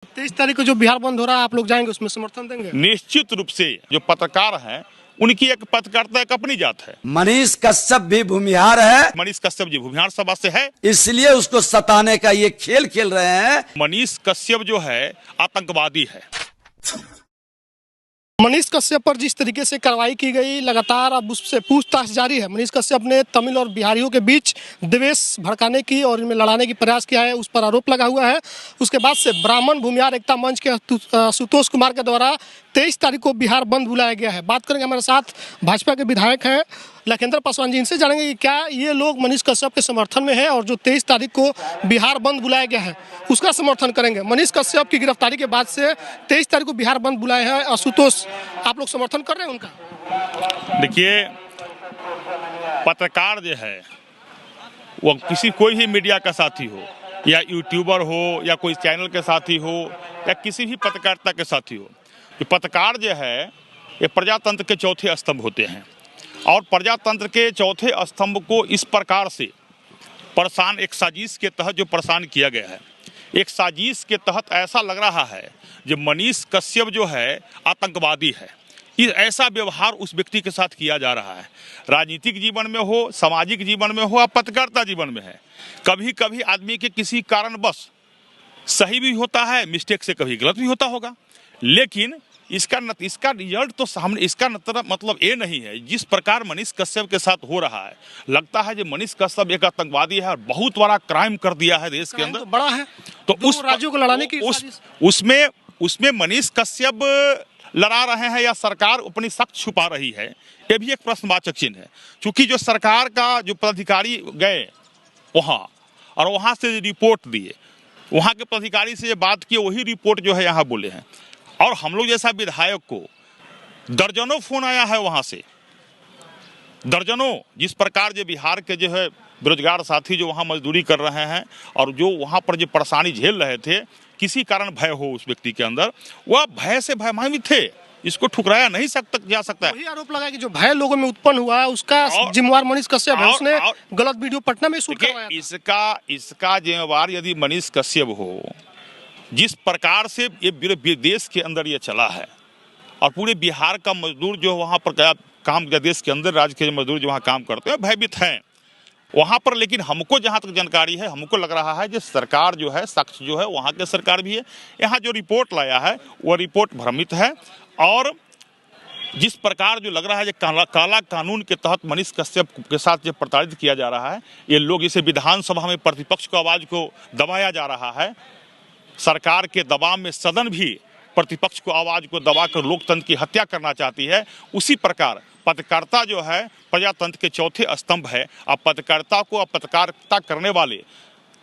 23 तारीख को जो बिहार बंद हो रहा है, आप लोग जाएंगे, उसमें समर्थन देंगे? निश्चित रूप से जो पत्रकार हैं उनकी एक पत्रकारिता एक अपनी जात है। मनीष कश्यप भी भूमिहार है, मनीष कश्यप जी भूमिहार सभा से है, इसलिए उसको सताने का ये खेल खेल रहे हैं। मनीष कश्यप जो है आतंकवादी है। मनीष कश्यप पर जिस तरीके से कार्रवाई की गई, लगातार अब उससे पूछताछ जारी है। मनीष कश्यप ने तमिल और बिहारियों के बीच द्वेष भड़काने की और इनमें लड़ाने की प्रयास किया है, उस पर आरोप लगा हुआ है। उसके बाद से ब्राह्मण भूमिहार एकता मंच के आशुतोष कुमार के द्वारा 23 तारीख को बिहार बंद बुलाया गया है। बात करेंगे, हमारे साथ भाजपा के विधायक हैं लखेंद्र पासवान जी, इनसे जानेंगे कि क्या ये लोग मनीष कश्यप के समर्थन में है और जो 23 तारीख को बिहार बंद बुलाया गया है उसका समर्थन करेंगे। मनीष कश्यप की गिरफ्तारी के बाद से 23 तारीख को बिहार बंद बुलाया है, आशुतोष आप लोग समर्थन कर रहे हैं उनका? देखिए, पत्रकार जो है वो कोई भी मीडिया का साथी हो या यूट्यूबर हो या कोई चैनल के साथी हो या किसी भी पत्रकारिता के साथी हो, ये पत्रकार जो है ये प्रजातंत्र के चौथे स्तंभ होते हैं और प्रजातंत्र के चौथे स्तंभ को इस प्रकार से परेशान, एक साजिश के तहत जो परेशान किया गया है, एक साजिश के तहत ऐसा लग रहा है जो मनीष कश्यप जो है आतंकवादी है। ऐसा व्यवहार उस व्यक्ति के साथ किया जा रहा है। राजनीतिक जीवन में हो, सामाजिक जीवन में हो या पत्रकारिता जीवन में है, कभी कभी आदमी के किसी कारणवश सही भी होता है, मिस्टेक से कभी गलत भी होता होगा, लेकिन इसका रिजल्ट तो सामने, इसका मतलब ये नहीं है जिस प्रकार मनीष कश्यप के साथ हो रहा है। लगता है कि मनीष कश्यप एक आतंकवादी है और बहुत बड़ा क्राइम कर दिया है देश के अंदर, तो बड़ा है। तो उस राज्यों को लड़ाने की उसमें मनीष कश्यप लड़ा रहे हैं या सरकार अपनी शक्ति छुपा रही है, ये भी एक प्रश्नवाचक चिन्ह है। क्योंकि जो सरकार का जो पदाधिकारी गए वहाँ और वहाँ से रिपोर्ट दिए, वहाँ के पदाधिकारी से ये बात की, वही रिपोर्ट जो है यहाँ बोले हैं। और हम लोग जैसा विधायक को दर्जनों फोन आया है वहाँ से, दर्जनों, जिस प्रकार जो बिहार के जो है बेरोजगार साथी जो वहाँ मजदूरी कर रहे हैं और जो वहाँ पर जो परेशानी झेल रहे थे, किसी कारण भय हो उस व्यक्ति के अंदर, वह भय से भयभीत थे, इसको ठुकराया नहीं जा सकता है। वही आरोप लगा कि जो भय लोगों में उत्पन्न हुआ है उसका जिम्मेवार मनीष कश्यप है, उसने गलत वीडियो पटना में शूट करवाया था। इसका जिम्मेवार यदि मनीष कश्यप हो, जिस प्रकार से ये देश के अंदर ये चला है और पूरे बिहार का मजदूर जो वहाँ पर काम, देश के अंदर राज्य के मजदूर जो वहाँ काम करते हैं भयभीत हैं वहाँ पर। लेकिन हमको जहाँ तक जानकारी है, हमको लग रहा है जो सरकार जो है, शख्स जो है वहाँ के सरकार भी है, यहाँ जो रिपोर्ट लाया है वो रिपोर्ट भ्रमित है। और जिस प्रकार जो लग रहा है जो काला कानून के तहत मनीष कश्यप के साथ जो प्रताड़ित किया जा रहा है, ये लोग इसे विधानसभा में प्रतिपक्ष को आवाज़ को दबाया जा रहा है, सरकार के दबाव में सदन भी प्रतिपक्ष को आवाज़ को दबाकर लोकतंत्र की हत्या करना चाहती है। उसी प्रकार पत्रकारिता जो है प्रजातंत्र के चौथे स्तंभ है। अब पत्रकारिता करने वाले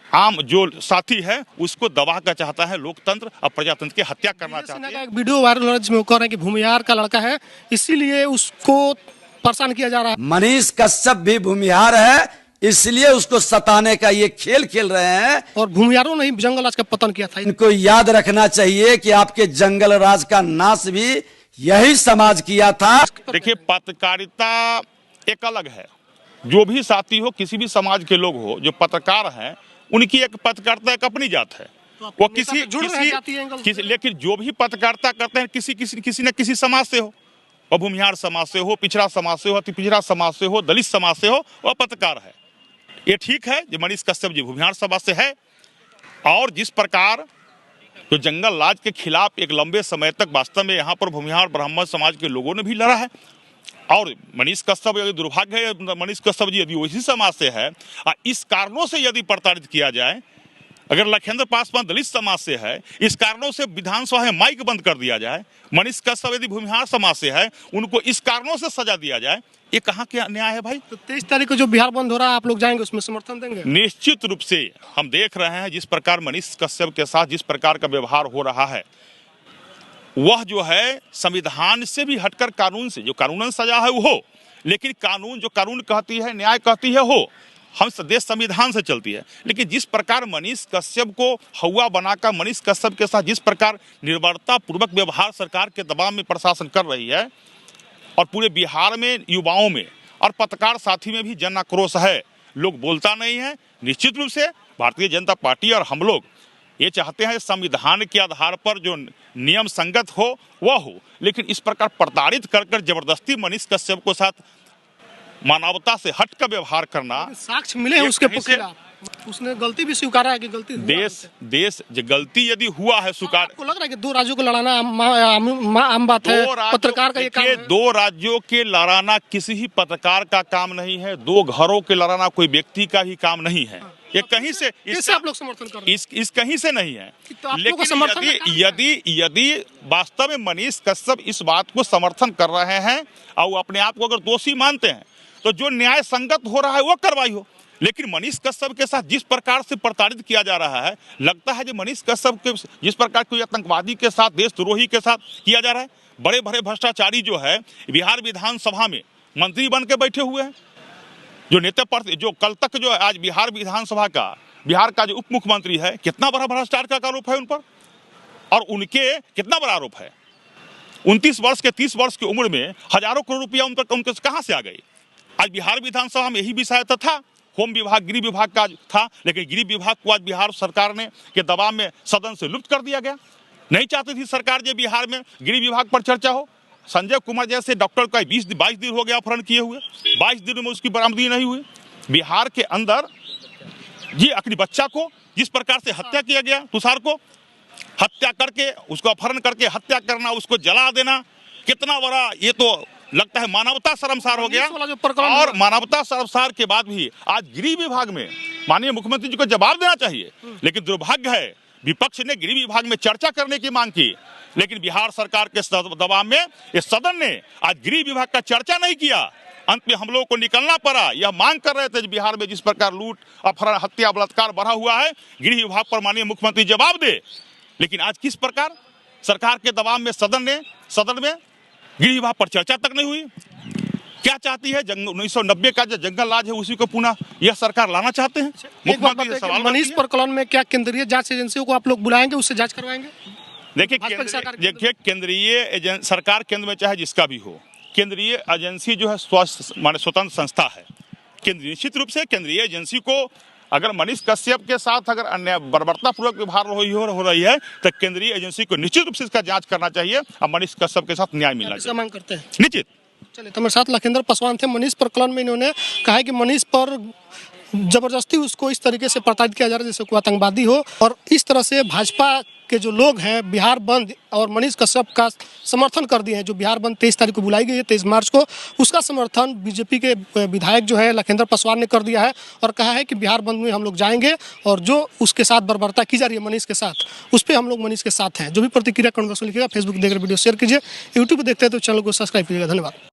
आम जो साथी है उसको दबा कर चाहता है लोकतंत्र, अब प्रजातंत्र की हत्या करना चाहता है। एक वीडियो वायरल हो रहा है जिसमें वो कह रहे हैं कि भूमिहार का लड़का है, इसीलिए उसको परेशाान किया जा रहा है। मनीष कश्यप भी भूमिहार है, इसलिए उसको सताने का ये खेल खेल रहे हैं। और भूमिहारों ने ही जंगल राज का पतन किया था। इनको याद रखना चाहिए कि आपके जंगल राज का नाश भी यही समाज किया था। देखिए, पत्रकारिता एक अलग है। जो भी साथी हो, किसी भी समाज के लोग हो, जो पत्रकार हैं, उनकी एक पत्रकारिता एक अपनी जात है। वो किसी लेकिन जो भी पत्रकारिता करते हैं किसी न किसी समाज से हो, और भूमिहार समाज से हो, पिछड़ा समाज से हो, अति पिछड़ा समाज से हो, दलित समाज से हो, वह पत्रकार है। ये ठीक है जो मनीष कश्यप जी भूमिहार समाज से है। और जिस प्रकार तो जंगल राज के खिलाफ एक लंबे समय तक वास्तव में यहाँ पर भूमिहार ब्राह्मण समाज के लोगों ने भी लड़ा है। और मनीष कश्यप यदि दुर्भाग्य है, मनीष कश्यप जी यदि वैसी समाज से है, इस कारणों से यदि प्रताड़ित किया जाए, अगर लखेंद्र पासवान दलित समाज से है, इस कारणों से विधानसभा में माइक बंद कर दिया जाए, मनीष कश्यप यदि भूमिहार समाज से है, उनको इस कारणों से सजा दिया जाए, ये कहाँ के न्याय है भाई? तो 23 तारीख को जो बिहार बंद हो रहा है, आप लोग जाएंगे, उसमें समर्थन देंगे? निश्चित रूप से। हम देख रहे हैं जिस प्रकार मनीष कश्यप के साथ जिस प्रकार का व्यवहार हो रहा है, वह जो है संविधान से भी हटकर कानून से, जो कानूनन सजा है वो हो, लेकिन कानून जो कानून कहती है, न्याय कहती है हो, हम देश संविधान से चलती है। लेकिन जिस प्रकार मनीष कश्यप को हवा बनाकर मनीष कश्यप के साथ जिस प्रकार निर्भरता पूर्वक व्यवहार सरकार के दबाव में प्रशासन कर रही है, और पूरे बिहार में युवाओं में और पत्रकार साथी में भी जन आक्रोश है, लोग बोलता नहीं है। निश्चित रूप से भारतीय जनता पार्टी और हम लोग ये चाहते हैं संविधान के आधार पर जो नियम संगत हो वह हो, लेकिन इस प्रकार प्रताड़ित कर कर जबरदस्ती मनीष कश्यप को साथ मानवता से हट कर व्यवहार करना। साक्ष्य मिले हैं ये उसके कहीं से- खिलाफ, उसने गलती भी स्वीकारा है कि गलती हुआ देश जो गलती यदि हुआ है स्वीकार, आपको लग रहा है कि दो राज्यों को लड़ाना आम बात है, पत्रकार का ये काम देखिए, है? दो राज्यों के लड़ाना किसी ही पत्रकार का काम नहीं है, दो घरों के लड़ाना कोई व्यक्ति का ही काम नहीं है। ये कहीं से कैसे आप लोग समर्थन कर रहे हैं? इस कहीं से नहीं है। तो आप लोगों का लेकिन समर्थन का कारण यदि वास्तव में मनीष कश्यप इस बात को समर्थन कर रहे हैं और वो अपने आप को अगर दोषी मानते हैं तो जो न्याय संगत हो रहा है वो कार्रवाई हो। लेकिन मनीष कश्यप के साथ जिस प्रकार से प्रताड़ित किया जा रहा है, लगता है जो मनीष कश्यप के जिस प्रकार कोई आतंकवादी के साथ, देशद्रोही के साथ किया जा रहा है। बड़े बड़े भ्रष्टाचारी जो है बिहार विधानसभा में मंत्री बन के बैठे हुए हैं, जो नेता जो कल तक जो आज बिहार विधानसभा का बिहार का जो उप मुख्यमंत्री है, कितना बड़ा भ्रष्टाचार का आरोप है उन पर, और उनके कितना बड़ा आरोप है। 29 वर्ष के 30 वर्ष की उम्र में हजारों करोड़ रुपया उनके कहाँ से आ गए। आज बिहार विधानसभा में यही विषय था, होम विभाग, गृह विभाग का था, लेकिन गृह विभाग को आज बिहार सरकार ने के दबाव में सदन से लुप्त कर दिया गया। नहीं चाहती थी सरकार जो बिहार में गृह विभाग पर चर्चा हो। संजय कुमार जैसे डॉक्टर का 22 दिन हो गया अपहरण किए हुए, 22 दिनों में उसकी बरामदगी नहीं हुई। बिहार के अंदर जी अपनी बच्चा को जिस प्रकार से हत्या किया गया, तुषार को हत्या करके, उसको अपहरण करके हत्या करना, उसको जला देना, कितना बड़ा, ये तो लगता है मानवता शर्मसार हो गया। और मानवता शर्मसार के बाद भी आज गृह विभाग में माननीय मुख्यमंत्री जी को जवाब देना चाहिए, लेकिन दुर्भाग्य है विपक्ष ने गृह विभाग में चर्चा करने की मांग की, लेकिन बिहार सरकार के दबाव में इस सदन ने आज गृह विभाग का चर्चा नहीं किया। अंत में हम लोगों को निकलना पड़ा। यह मांग कर रहे थे बिहार में जिस प्रकार लूट, अपहरण, हत्या, बलात्कार बढ़ा हुआ है, गृह विभाग पर माननीय मुख्यमंत्री जवाब दे। लेकिन आज किस प्रकार सरकार के दबाव में सदन में गृह विभाग पर चर्चा तक नहीं हुई। क्या चाहती है 1990 का जो जंगल राज है उसी को पुनः यह सरकार लाना चाहते हैं। एक बात बताइए कि मनीष प्रकरण में क्या केंद्रीय जांच एजेंसियों को आप लोग बुलाएंगे, उससे जांच करवाएंगे? देखिए केंद्रीय सरकार केंद्र में चाहे जिसका भी हो, केंद्रीय एजेंसी जो है स्वतंत्र संस्था है। केंद्रीय निश्चित रूप से केंद्रीय एजेंसी को अगर मनीष कश्यप के साथ अगर अन्य बर्बरतापूर्वक व्यवहार हो रही है तो केंद्रीय एजेंसी को निश्चित रूप से इसका जांच करना चाहिए और मनीष कश्यप के साथ न्याय मिलना चाहिए। मांग करते हैं निश्चित। चलिए, तो मेरे साथ लखिंदर पासवान थे। मनीष प्रकरण में इन्होंने कहा है कि मनीष पर जबरदस्ती उसको इस तरीके से प्रताड़ित किया जा रहा है जैसे कोई आतंकवादी हो, और इस तरह से भाजपा के जो लोग हैं बिहार बंद और मनीष कश्यप का समर्थन कर दिए हैं। जो बिहार बंद 23 तारीख को बुलाई गई है, 23 मार्च को, उसका समर्थन बीजेपी के विधायक जो है लखिंदर पासवान ने कर दिया है और कहा है कि बिहार बंद में हम लोग जाएंगे और जो उसके साथ बर्बरता की जा रही है मनीष के साथ, उस पर हम लोग मनीष के साथ हैं। जो भी प्रतिक्रिया कमेंट बॉक्स में लिखिएगा, फेसबुक देख कर वीडियो शेयर कीजिए, यूट्यूब पर देखते हैं तो चैनल को सब्सक्राइब कीजिएगा। धन्यवाद।